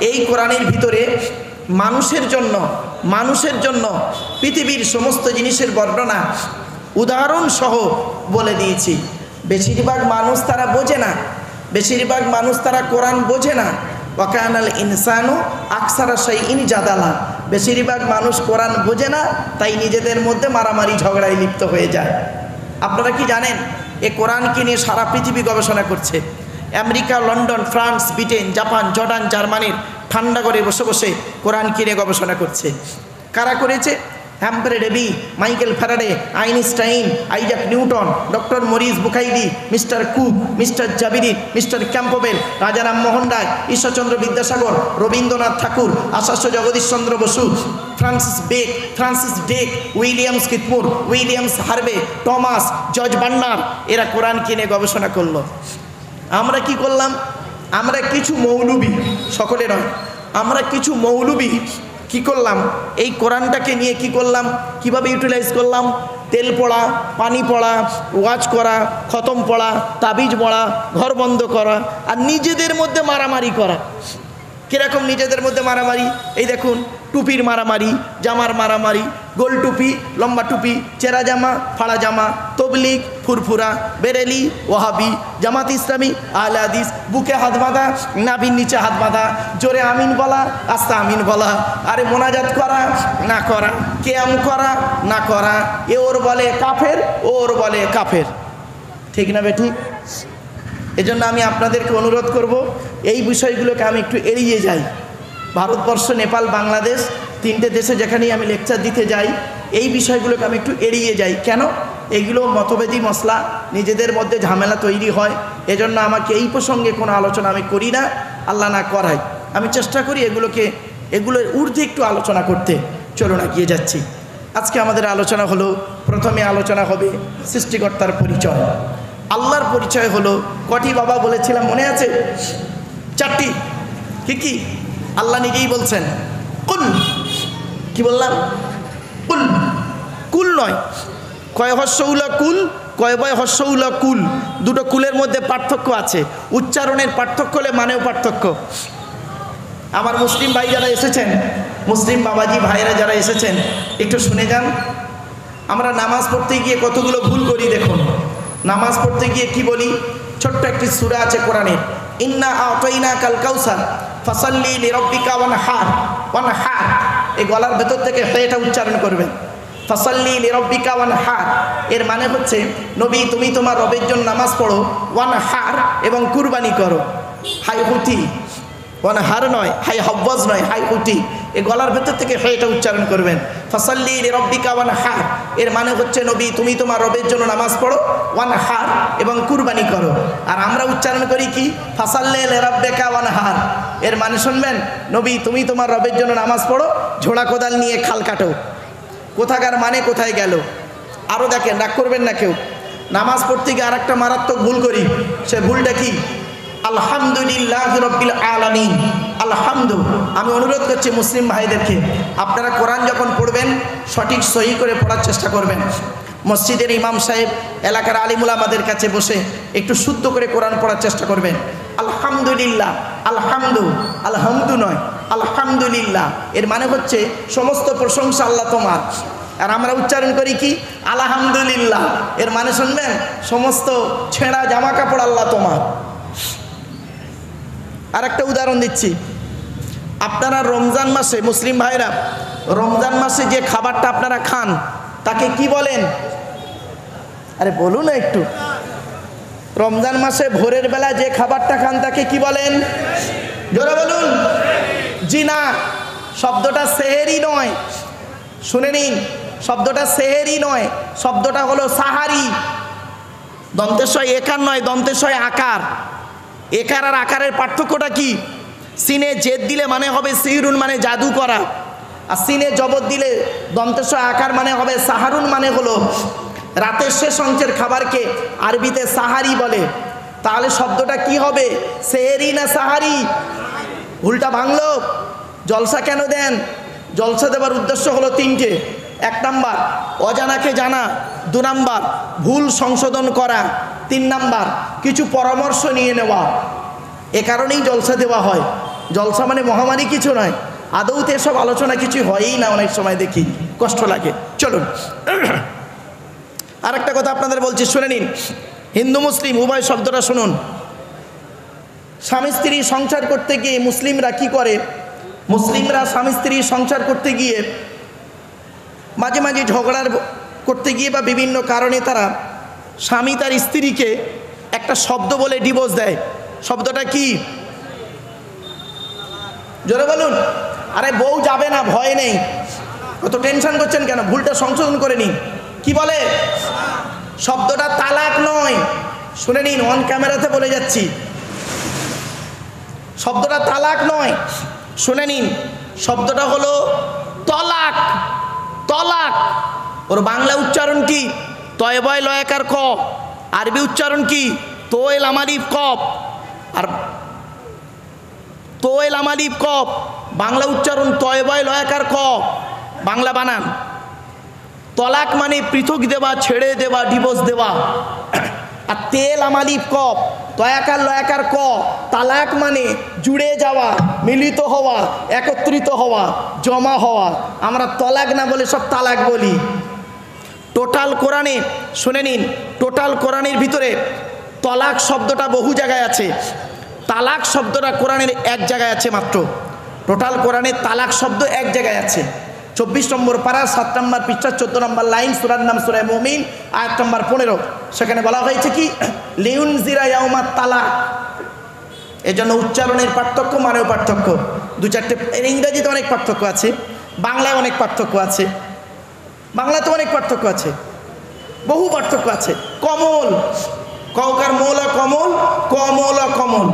এই কোরআনের ভিতরে মানুষের জন্য পৃথিবীর সমস্ত জিনিসের বর্ণনা উদাহরণ সহ বলে দিয়েছি। বেশিরভাগ মানুষ তারা বোঝে না, বেশিরভাগ মানুষ তারা কোরআন বোঝে না। ওয়া কানাল ইনসানু আকসারা শাইইন জাদালা। বেশিরভাগ মানুষ কোরআন বোঝে না, তাই নিজেদের মধ্যে মারামারি ঝগড়ায় লিপ্ত হয়ে যায়। আপনারা কি জানেন এ কোরআনকে নিয়ে সারা পৃথিবী গবেষণা করছে। America, London, France, Britain, Japan, Jordan, জার্মানির ঠান্ডা করে বসে বসে কোরআন কিনে গবেষণা করছে। কারা করেছে? Humphry Davy, Michael Faraday, Einstein, Isaac Newton, doctor Maurice বুখাইদি, mister Cook, mister Jabiri, mister Campbell, Rajaram Mohan Roy, Ishwarchandra Vidyasagar, Rabindranath Tagore, Acharya Jagadishchandra Bose, Francis ডেক, উইলিয়াম স্কিথমুর, Williams Harvey, Thomas, George Bernard, এরা কোরআন কিনে গবেষণা করলো। আমরা কি করলাম? আমরা কিছু মৌলবি, সকলে নয়, আমরা কিছু মৌলবি কি করলাম? এই কোরআনটাকে নিয়ে কি করলাম? কিভাবে ইউটিলাইজ করলাম? তেল পড়া, পানি পড়া, ওয়াজ করা, খতম পড়া, তাবিজ পড়া, ঘর বন্ধ করা, আর নিজেদের মধ্যে মারামারি করা। কীরকম নিজেদের মধ্যে মারামারি? এই দেখুন, টুপির মারামারি, জামার মারামারি, গোল টুপি, লম্বা টুপি, চেরা জামা, ফাড়া জামা, তবলিগ, ফুরফুরা, বেরেলি, ওয়াহাবি, জামাত ইসলামী, আহলে হাদিস, বুকে হাত বাঁধা, নাভির নিচে হাত বাঁধা, জোরে আমিন বলা, আস্তে আমিন বলা, আরে মোনাজাত করা না করা, কেয়াম করা না করা, এ ওর বলে কাফের, ওর বলে কাফের। ঠিক না বেঠিক? এজন্য আমি আপনাদেরকে অনুরোধ করব, এই বিষয়গুলোকে আমি একটু এড়িয়ে যাই। ভারতবর্ষ, নেপাল, বাংলাদেশ, তিনটে দেশে যেখানেই আমি লেকচার দিতে যাই, এই বিষয়গুলোকে আমি একটু এড়িয়ে যাই। কেন? এগুলো মতভেদী মশলা, নিজেদের মধ্যে ঝামেলা তৈরি হয়। এজন্য আমাকে এই প্রসঙ্গে কোনো আলোচনা আমি করি না, আল্লাহ না করাই। আমি চেষ্টা করি এগুলোর ঊর্ধ্বে একটু আলোচনা করতে। চলুন এগিয়ে যাচ্ছি। আজকে আমাদের আলোচনা হলো, প্রথমে আলোচনা হবে সৃষ্টিকর্তার পরিচয়। আল্লাহর পরিচয় হলো কটি বাবা বলেছিলাম, মনে আছে? 4টি। কি? আল্লাহ নিজেই বলছেন কুল। কি বললাম? কুল। কুল নয়, কয় হর্ষউলা কুল, কয় বয় হর্ষউলা কুল। দুটো কুলের মধ্যে পার্থক্য আছে, উচ্চারণের পার্থক্য হলে মানেও পার্থক্য। আমার মুসলিম ভাই যারা এসেছেন, মুসলিম বাবাজি ভাইরা যারা এসেছেন, একটু শুনে যান। আমরা নামাজ পড়তে গিয়ে কতগুলো ভুল করি দেখুন। নামাজ পড়তে গিয়ে কি বলি? ছোট্ট একটি সূরা আছে কোরআনের, ইন্না আতাইনা কাল কাউসার ফাসাল্লি লিরাব্বিকা ওয়ানহার। ওয়ানহার, এই গলার ভেতর থেকে এটা উচ্চারণ করবেন, ফাসাল্লি লিরাব্বিকা ওয়ানহার। এর মানে হচ্ছে, নবী তুমি তোমার রবের জন্য নামাজ পড়ো, ওয়ানহার, এবং কুরবানি করো। হাই হুতি, ওয়ানহার নয়, হাই হব্বাজ নয়, হাই হুতি। এই গলার ভেতর থেকে এটা উচ্চারণ করবেন, ফাসাল্লি লিরাব্বিকা ওয়ানহার। এর মানে হচ্ছে, নবী তুমি তোমার রবের জন্য নামাজ পড়ো, ওয়ানহার, এবং কুরবানি করো। আর আমরা উচ্চারণ করি কি? ফাসাল্লি লিরাব্বিকা ওয়ানহার। এর মানে শুনবেন, নবী তুমি তোমার রবের জন্য নামাজ পড়ো, ঝোড়া কোদাল নিয়ে খাল কাটো। কোথাকার মানে কোথায় গেল? আরও দেখেন, রাগ করবেন না কেউ। নামাজ পড়তে গিয়ে আর একটা মারাত্মক ভুল করি। সে ভুলটা কি? আলহামদুলিল্লাহ রব্বিল আলামিন। আলহামদু। আমি অনুরোধ করছি মুসলিম ভাইদেরকে, আপনারা কোরআন যখন পড়বেন সঠিক সহি করে পড়ার চেষ্টা করবেন। মসজিদের ইমাম সাহেব, এলাকার আলিমুল আমাদের কাছে বসে একটু শুদ্ধ করে কোরআন পড়ার চেষ্টা করবেন। আলহামদুলিল্লাহ, আলহামদু নয়, আলহামদুলিল্লাহ। এর মানে হচ্ছে সমস্ত প্রশংসা আল্লাহ তোমার। আর আমরা উচ্চারণ করি কি? আলহামদুলিল্লাহ। এর মানে শুনবেন, সমস্ত ছেঁড়া জামা কাপড় আল্লাহ তোমার। আর একটা উদাহরণ দিচ্ছি, আপনারা রমজান মাসে, মুসলিম ভাইরা, রমজান মাসে যে খাবারটা আপনারা খান তাকে কি বলেন? আরে বলুন একটু। রমজান মাসে ভোরের বেলা যে খাবারটা খান তাকে কি বলেন? জোরে বলুন। জি না, শব্দটা সেহেরি নয়, শুনে নিন, শব্দটা সেহেরি নয়, শব্দটা হলো সাহারি। দন্তেশয় একার নয়, দন্তেশয় আকার। একার আর আকারের পার্থক্যটা কি? সিনে জেদ দিলে মানে হবে সিহরুন, মানে জাদু করা। আর সিনে জবর দিলে দন্তেশয় আকার মানে হবে সাহারুন, মানে হলো রাতের শেষ অংশের খাবারকে আরবিতে সাহারি বলে। তাহলে শব্দটা কি হবে? সেহেরি না সাহারি? ভুলটা ভাঙলো। জলসা কেন দেন? জলসা দেবার উদ্দেশ্য হলো 3টে। 1 নাম্বার অজানাকে জানা, 2 নাম্বার ভুল সংশোধন করা, 3 নাম্বার কিছু পরামর্শ নিয়ে নেওয়া। এ কারণেই জলসা দেওয়া হয়। জলসা মানে মহামারী কিছু নয়, আদৌতে এসব আলোচনা কিছু হয়ই না, অনেক সময় দেখি কষ্ট লাগে। চলুন আরেকটা কথা আপনাদের বলছি, শুনে নিন। হিন্দু মুসলিম উভয় শব্দটা শুনুন। স্বামী স্ত্রী সংসার করতে গিয়ে মুসলিমরা কি করে? মুসলিমরা স্বামী স্ত্রী সংসার করতে গিয়ে মাঝে মাঝে ঝগড়ার করতে গিয়ে বা বিভিন্ন কারণে তারা স্বামী তার স্ত্রীকে একটা শব্দ বলে ডিভোর্স দেয়। শব্দটা কি? জোরে বলুন। আরে বউ যাবে না, ভয় নেই, কত টেনশন করছেন কেন? ভুলটা সংশোধন করে নিন। কি বলে? শব্দটা তালাক নয়, শুনে নিন, অন ক্যামেরাতে বলে যাচ্ছি। শব্দটা তালাক নয়, শুনে নিন, শব্দটা হলো তলাক। তলাক ওর বাংলা উচ্চারণ কি? তয়বয় লয়াকার ক। আরবি উচ্চারণ কি? তোয়েল আমালিফ কপ। আর তোয়েল আমালিফ কপ বাংলা উচ্চারণ তয়বয় লয়াকার ক, বাংলা বানান। তলাক মানে পৃথক দেওয়া, ছেড়ে দেওয়া, ডিভোর্স দেওয়া। আর তেল আমালিফ কপ তয়াকার লয়াকার ক, তালাক মানে জুড়ে যাওয়া, মিলিত হওয়া, একত্রিত হওয়া, জমা হওয়া। আমরা তলাক না বলে সব তালাক বলি। টোটাল কোরআনে শুনে নিন, টোটাল কোরআনের ভিতরে তলাক শব্দটা বহু জায়গায় আছে, তালাক শব্দটা কোরআনের এক জায়গায় আছে মাত্র। টোটাল কোরআনে তালাক শব্দ এক জায়গায় আছে। 24 নম্বর পারা 7 নম্বর পৃষ্ঠা 14 নম্বর লাইন, সূরার নাম সূরা মুমিন, আয়াত নম্বর 15। সেখানে বলা হয়েছে কি? লিউনজিরা ইয়াউমাত তালাক। এজন্য উচ্চারণের পার্থক্য, মানেও পার্থক্য। 2-4টে ইংরেজিতে অনেক পার্থক্য আছে, বাংলায় অনেক পার্থক্য আছে, বাংলাতে অনেক পার্থক্য আছে, বহু পার্থক্য আছে। কমল, কৌকার মৌলা কমল, কমলা কমল।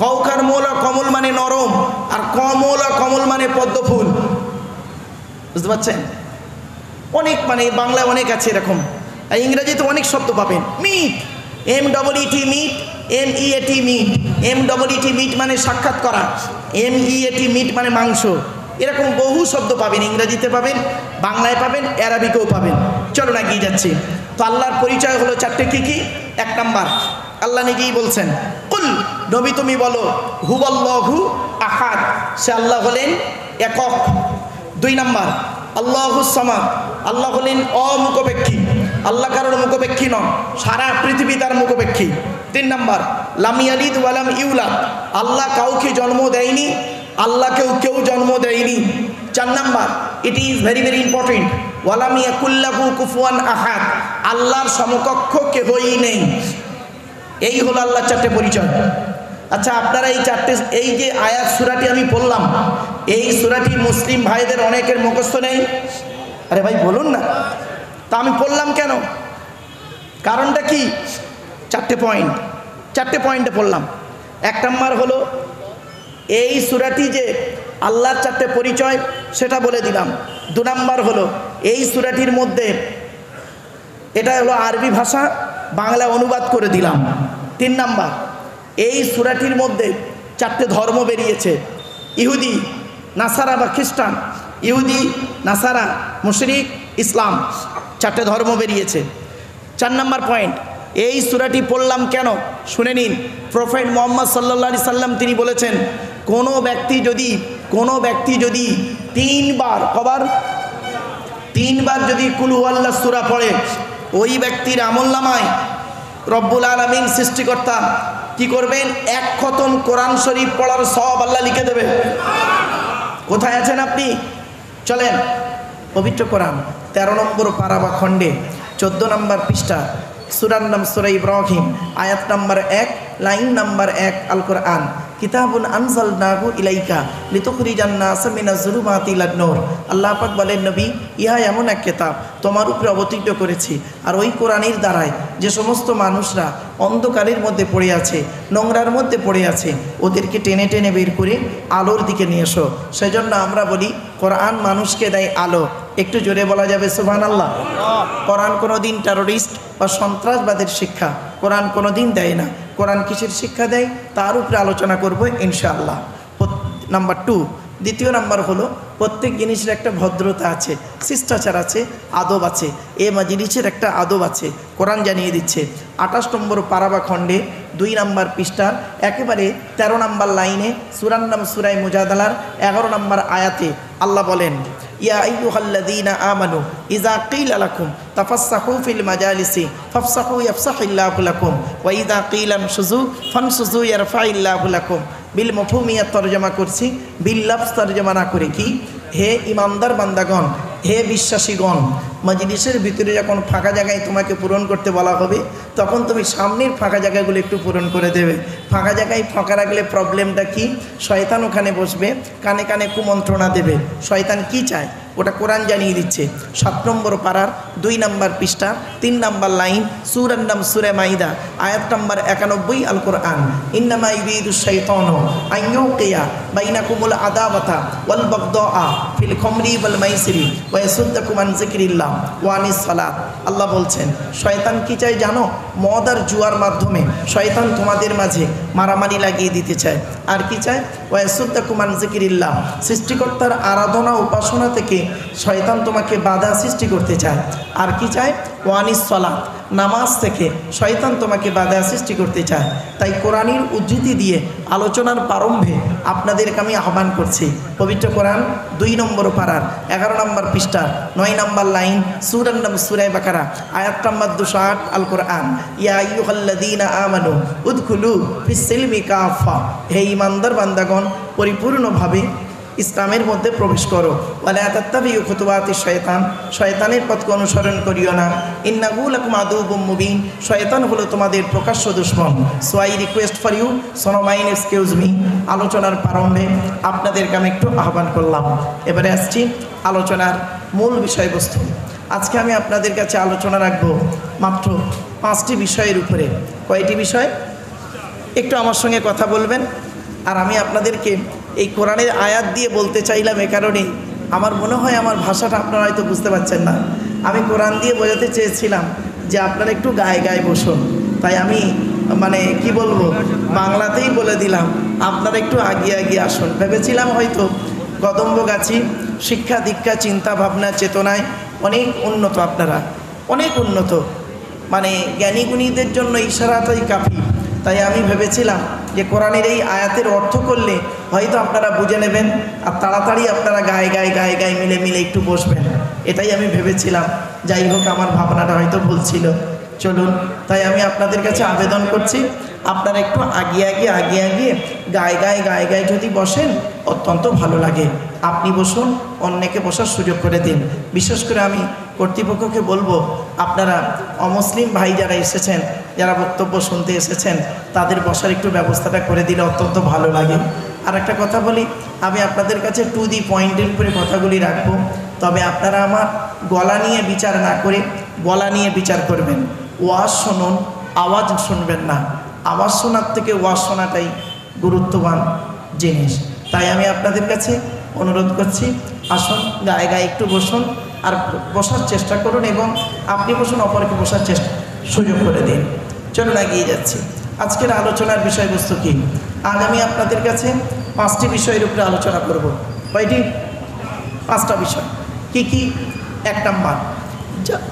কৌকার মৌলা কমল মানে নরম, আর কমলা কমল মানে পদ্ম ফুল। বুঝতে পারছেন? অনেক মানে বাংলায় অনেক আছে এরকম। আর ইংরেজিতে অনেক শব্দ পাবেন। Meet, MEET meet, MEAT meat. MEET meet মানে সাক্ষাৎ করা, MEAT মিট মানে মাংস। এরকম বহু শব্দ পাবেন, ইংরেজিতে পাবেন, বাংলায় পাবেন, আরবিকেও পাবেন। চলো না গিয়ে যাচ্ছি। তো আল্লাহর পরিচয় হলো 4টে। কি কি? 1 নাম্বার আল্লাহ নিজেই বলছেন, কুল নবী তুমি বলো, হুয়াল্লাহু আহাদ, সে আল্লাহ হলেন একক। 2 নাম্বার আল্লাহুস সামাদ, আল্লাহ হলেন অমুখপেক্ষী, আল্লাহ কারোর মুখপেক্ষী নন, সারা পৃথিবী তার মুখপেক্ষী। 3 নাম্বার লাম ইয়ালিদ ওয়া লাম ইউলাদ, আল্লাহ কাউকে জন্ম দেয়নি, আল্লাহকেও কেউ জন্ম দেয়নি। 4 number it is very very important, ওয়া লাম ইয়াকুল লাহু কুফুয়ান আহাদ, আল্লাহর সমকক্ষ কেহই নেই। এই হলো আল্লাহর 4টে পরিচয়। আচ্ছা, আপনারা এই যে আয়াত সূরাটি আমি পড়লাম, এই সূরাটি মুসলিম ভাইদের অনেকের মুখস্থ নেই। আরে ভাই বলুন না, তা আমি পড়লাম কেন? কারণটা কি? 4টে পয়েন্ট, 4টে পয়েন্টে পড়লাম। 1 নাম্বার হলো এই সূরাটি যে আল্লাহর 4টে পরিচয় সেটা বলে দিলাম। 2 নাম্বার হলো এই সূরাটির মধ্যে, এটা হলো আরবি ভাষা, বাংলা অনুবাদ করে দিলাম। 3 নাম্বার এই সূরাটির মধ্যে 4টে ধর্ম বেরিয়েছে, ইহুদি, নাসারা বা খ্রিস্টান, ইহুদি, নাসারা, মুশরিক, ইসলাম, 4টে ধর্ম বেরিয়েছে। 4 নাম্বার পয়েন্ট, এই সূরাটি পড়লাম কেন শুনে নিন। প্রফেট মুহাম্মদ সাল্লাল্লাহু আলাইহি সাল্লাম তিনি বলেছেন, কোনো ব্যক্তি যদি 3বার যদি কুল হুয়াল্লাহ সূরা পড়ে, ওই ব্যক্তির আমলনামায় রব্বুল আলামিন সৃষ্টিকর্তা কি করবেন? 1 খতম কোরআন শরীফ পড়ার সওয়াব আল্লাহ লিখে দেবে। কোথায় আছেন আপনি? চলেন পবিত্র কোরআন 13 নম্বর পারা বা খণ্ডে 14 নম্বর পৃষ্ঠা, সূরার নাম সূরা ইব্রাহিম, আয়াত নাম্বার 1, লাইন নাম্বার 1। আল কোরআন কিতাবুন আনজালনাহু ইলাইকা লিতুখরিজান নাস মিনাজ যুলুমাতি ইলান নূর। আল্লাহ পাক বলেন, নবী, ইহা এমন এক কিতাব তোমার উপরে অবতীর্ণ করেছি, আর ওই কোরআনের দ্বারায় যে সমস্ত মানুষরা অন্ধকারের মধ্যে পড়ে আছে, নোংরার মধ্যে পড়ে আছে, ওদেরকে টেনে টেনে বের করে আলোর দিকে নিয়ে এসো। সেজন্য আমরা বলি কোরআন মানুষকে দেয় আলো। একটু জোরে বলা যাবে সুবহানাল্লাহ। কোরআন কোনোদিন টেরোরিস্ট বা সন্ত্রাসবাদের শিক্ষা কোরআন কোনোদিন দেয় না। কোরআন কিসের শিক্ষা দেয় তার উপরে আলোচনা করব ইনশাআল্লাহ। নাম্বার 2, দ্বিতীয় নাম্বার হলো প্রত্যেক জিনিসের একটা ভদ্রতা আছে, শিষ্টাচার আছে, আদব আছে। এ মাজলিসের একটা আদব আছে, কোরআন জানিয়ে দিচ্ছে। 28 নম্বর পারা বা খণ্ডে 2 নম্বর পৃষ্ঠার একেবারে 13 নম্বর লাইনে সূরার নাম সূরা মুজাদালার 11 নম্বর আয়াতে আল্লাহ বলেন, ইয়া আইয়ুহাল্লাযীনা আমানু ইযা ক্বিলা লাকুম তাফাসসাহু ফিল মাজালিসি ফাফসাহু ইয়াফসাহিল্লাহু লাকুম ওয়া ইযা ক্বিলা ইনশুযু ফানশুযু ইয়ারফাইল্লাহু লাকুম। বিল মফহুমিয়া তরজমা করছি, বিল লফজ তরজমা না করে। কি? হে ইমানদার বান্দাগণ, হে বিশ্বাসীগণ, মজলিসের ভিতরে যখন ফাঁকা জায়গায় তোমাকে পূরণ করতে বলা হবে তখন তুমি সামনের ফাঁকা জায়গাগুলো একটু পূরণ করে দেবে। ফাঁকা জায়গায় ফাঁকা রাখলে প্রবলেমটা কি? শয়তান ওখানে বসবে, কানে কানে কুমন্ত্রণা দেবে। শয়তান কি চায় ওটা কোরআন জানিয়ে দিচ্ছে। 7 নম্বর পারার 2 নম্বর পৃষ্ঠা 3 নম্বর লাইন সূরার নাম সূরা মাইদা আয়াত নম্বর 91 আল কোরআন, ইন্নামা ইউরিদুশ শাইতানু আন ইউকিয়া বাইনাকুমুল আদাওয়াতা ওয়াল বাগদাআ ফিল খামরি ওয়াল মাইসিরি ওয়া ইয়াসুদ্দাকুম আন যিকরিল্লাহ ওয়া আনিস সালাত। আল্লাহ বলছেন শয়তান কি চায় জানো? মদ আর জুয়ার মাধ্যমে শয়তান তোমাদের মাঝে মারামারি লাগিয়ে দিতে চায়। আর কি চায়? ওয়া ইয়াসুদ্দাকুম আন যিকরিল্লাহ, সৃষ্টিকর্তার আরাধনা উপাসনা থেকে শয়তান তোমাকে বাধা সৃষ্টি করতে চায়। আর কি চায়? ওয়া আনিস সালাত, নামাজ থেকে শয়তান তোমাকে বাধা সৃষ্টি করতে চায়। তাই কোরআনের উদ্ধৃতি দিয়ে আলোচনার প্রারম্ভে আপনাদেরকে আমি আহ্বান করছি। পবিত্র কোরআন 2 নম্বর পারার 11 নম্বর পৃষ্ঠা 9 নম্বর লাইন সূরার নাম সূরা বাকারা আয়াত নম্বর 208 আল কোরআন, ইয়া আইয়ুহাল্লাযীনা আমানু উদখুলু ফিস সিলমি কাফা। হে ঈমানদার বান্দাগণ, পরিপূর্ণভাবে ইসলামের মধ্যে প্রবেশ করো। ওয়ালা তাত্তাবিউ খুতুওয়াতিশ শায়তান, শয়তানের পথকে অনুসরণ করিও না। ইন্নাহু লাকুম আদুউম মুবিন, শয়তান হলো তোমাদের প্রকাশ্য দুশমন। So I request for you, so mind excuse me. আলোচনার প্রারম্ভে আপনাদেরকে আমি একটু আহ্বান করলাম। এবারে আসছি আলোচনার মূল বিষয়বস্তু। আজকে আমি আপনাদের কাছে আলোচনা রাখবো মাত্র 5টি বিষয়ের উপরে। কয়টি বিষয়? একটু আমার সঙ্গে কথা বলবেন। আর আমি আপনাদেরকে এই কোরআনের আয়াত দিয়ে বলতে চাইলাম এ কারণে, আমার মনে হয় আমার ভাষাটা আপনারা হয়তো বুঝতে পারছেন না। আমি কোরআন দিয়ে বোঝাতে চেয়েছিলাম যে আপনারা একটু গায়ে গায়ে বসুন, তাই আমি কি বলবো বাংলাতেই বলে দিলাম আপনারা একটু আগিয়ে আগিয়ে আসুন। ভেবেছিলাম হয়তো কদম্বগাছি শিক্ষা দীক্ষা চিন্তা ভাবনা চেতনায় অনেক উন্নত, আপনারা অনেক উন্নত, জ্ঞানী গুণীদের জন্য ইশারাটাই কাফি। তাই আমি ভেবেছিলাম যে কোরআনের এই আয়াতের অর্থ করলে হয়তো আপনারা বুঝে নেবেন আর তাড়াতাড়ি আপনারা গায়ে গায়ে গায়ে গায়ে মিলে মিলে একটু বসবেন, এটাই আমি ভেবেছিলাম। যাই হোক, আমার ভাবনাটা হয়তো ভুল ছিল। চলুন, তাই আমি আপনাদের কাছে আবেদন করছি আপনারা একটু আগিয়ে আগিয়ে গায়ে গায়ে গায়ে গায়ে যদি বসেন অত্যন্ত ভালো লাগে। আপনি বসুন, অন্যকে বসার সুযোগ করে দিন। বিশেষ করে আমি কর্তৃপক্ষকে বলবো আপনারা অমুসলিম ভাই যারা এসেছেন, যারা বক্তব্য শুনতে এসেছেন, তাদের বসার একটু ব্যবস্থাটা করে দিলে অত্যন্ত ভালো লাগে। আর একটা কথা বলি, আমি আপনাদের কাছে টু দি পয়েন্টের উপরে কথাগুলি রাখবো, তবে আপনারা আমার গলা নিয়ে বিচার না করে বলা নিয়ে বিচার করবেন। ওয়াজ শুনুন, আওয়াজ শুনবেন না। আওয়াজ শোনার থেকে ওয়াজ শোনাটাই গুরুত্ববান জিনিস। তাই আমি আপনাদের কাছে অনুরোধ করছি, আসুন গায়ে গায়ে একটু বসুন আর বসার চেষ্টা করুন, এবং আপনি বসুন, অপরকে বসার সুযোগ করে দিন। চলুন এগিয়ে যাচ্ছি। আজকের আলোচনার বিষয়বস্তু কি? আজ আমি আপনাদের কাছে 5টি বিষয়ের উপরে আলোচনা করব। কয়টি? 5টা বিষয়। কি কি? 1 নাম্বার,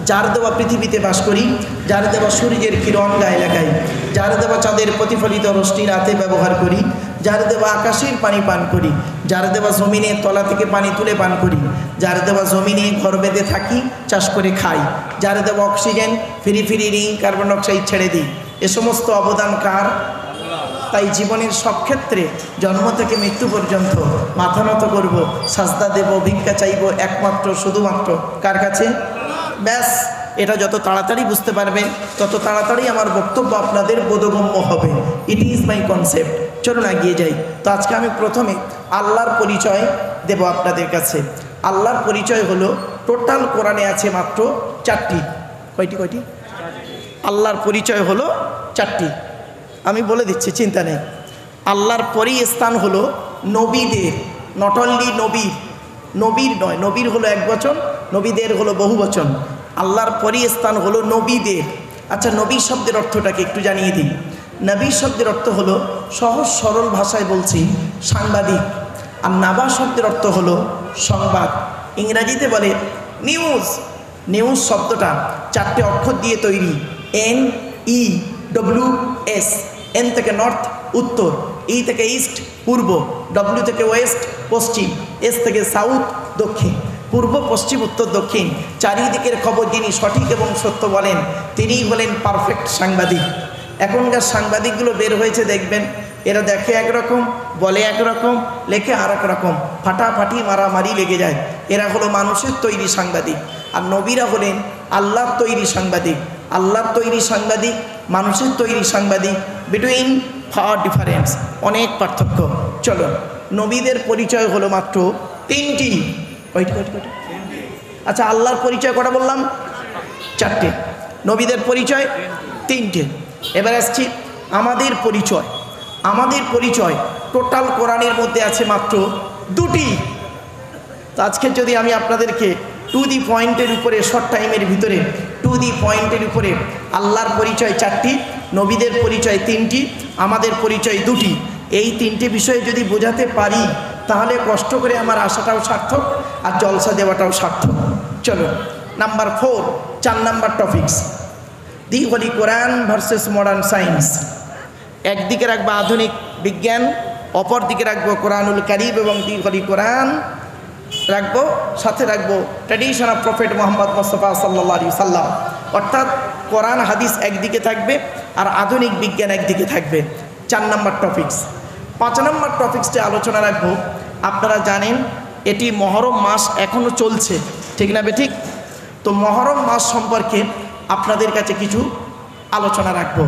যার দেওয়া পৃথিবীতে বাস করি, যার দেওয়া সূর্যের কিরণ গায়ে লাগাই, যার দেওয়া চাঁদের প্রতিফলিত রশ্মি রাতে ব্যবহার করি, যার দেওয়া আকাশের পানি পান করি, যার দেওয়া জমিনের তলা থেকে পানি তুলে পান করি, যার দেওয়া জমিনে ঘর বেঁধে থাকি, চাষ করে খাই, যার দেওয়া অক্সিজেন ফিরি ফিরি নিই, কার্বন ডাইঅক্সাইড ছেড়ে দিই, এ সমস্ত অবদান কার? তাই জীবনের সব ক্ষেত্রে জন্ম থেকে মৃত্যু পর্যন্ত মাথা নত করব, সাজদা দেব, ভিক্ষা চাইব একমাত্র শুধুমাত্র কার কাছে? ব্যাস, এটা যত তাড়াতাড়ি বুঝতে পারবেন তত তাড়াতাড়ি আমার বক্তব্য আপনাদের বোধগম্য হবে। It is my concept. চলুন এগিয়ে যাই। তো আজকে আমি প্রথমে আল্লাহর পরিচয় দেব আপনাদের কাছে। আল্লাহর পরিচয় হলো, টোটাল কোরআনে আছে মাত্র 4টি। কয়টি? আল্লাহর পরিচয় হলো 4টি। আমি বলে দিচ্ছি, চিন্তা নেই। আল্লাহর পরই স্থান হলো নবীদের, নট অনলি নবীর নয়, নবীর হলো এক বচন, নবীদের হলো বহু বচন। আল্লাহর পরই স্থান হলো নবীদের। আচ্ছা, নবী শব্দের অর্থটাকে একটু জানিয়ে দিই। নবী শব্দের অর্থ হলো, সহজ সরল ভাষায় বলছি, সাংবাদিক। আর নাবা শব্দের অর্থ হলো সংবাদ। ইংরাজিতে বলে নিউজ। নিউজ শব্দটা 4টে অক্ষর দিয়ে তৈরি, NEWS। এন থেকে নর্থ উত্তর, ই থেকে ইস্ট পূর্ব, ডব্লিউ থেকে ওয়েস্ট পশ্চিম, এস থেকে সাউথ দক্ষিণ। পূর্ব পশ্চিম উত্তর দক্ষিণ চারিদিকের খবর যিনি সঠিক এবং সত্য বলেন তিনিই হলেন পারফেক্ট সাংবাদিক। এখনকার সাংবাদিকগুলো বের হয়েছে দেখবেন, এরা দেখে একরকম, বলে একরকম, লেখে আর এক রকম, ফাটাফাটি মারামারি লেগে যায়। এরা হলো মানুষের তৈরি সাংবাদিক। আর নবীরা হলেন আল্লাহর তৈরি সাংবাদিক। আল্লাহর তৈরি সাংবাদিক, মানুষের তৈরি সাংবাদিক, বিটুইন ফার ডিফারেন্স, অনেক পার্থক্য। চলো, নবীদের পরিচয় হলো মাত্র 3টি। আচ্ছা, আল্লাহর পরিচয় কটা বললাম? 4টে। নবীদের পরিচয় 3টে। এবার আসছি আমাদের পরিচয়। আমাদের পরিচয় টোটাল কোরআনের মধ্যে আছে মাত্র 2টি। তো আজকে যদি আমি আপনাদেরকে টু দি পয়েন্টের উপরে, শর্ট টাইমের ভিতরে টু দি পয়েন্টের উপরে আল্লাহর পরিচয় 4টি, নবীদের পরিচয় 3টি, আমাদের পরিচয় 2টি, এই 3টে বিষয়ে যদি বোঝাতে পারি তাহলে কষ্ট করে আমার আশাটাও সার্থক আর জলসা দেওয়াটাও সার্থক। চলো, নাম্বার 4, 4 নাম্বার টপিকস, দি হোলি কোরআন ভার্সেস মডার্ন সায়েন্স। একদিকে রাখবো আধুনিক বিজ্ঞান, অপর দিকে রাখবো কোরআনুল কারীম এবং দি হোলি কোরআন রাখবো, সাথে রাখবো tradition of prophet Mohammad Mustafa সাল্লাল্লাহু আলাইহি সাল্লাম। অর্থাৎ কোরআন হাদিস একদিকে থাকবে আর আধুনিক বিজ্ঞান একদিকে থাকবে। 4 নাম্বার টপিকস। 5 নাম্বার টপিক্সটি আলোচনা রাখবো। আপনারা জানেন এটি মহরম মাস এখনও চলছে, ঠিক না বেঠিক? তো মহরম মাস সম্পর্কে আপনাদের কাছে কিছু আলোচনা রাখবো।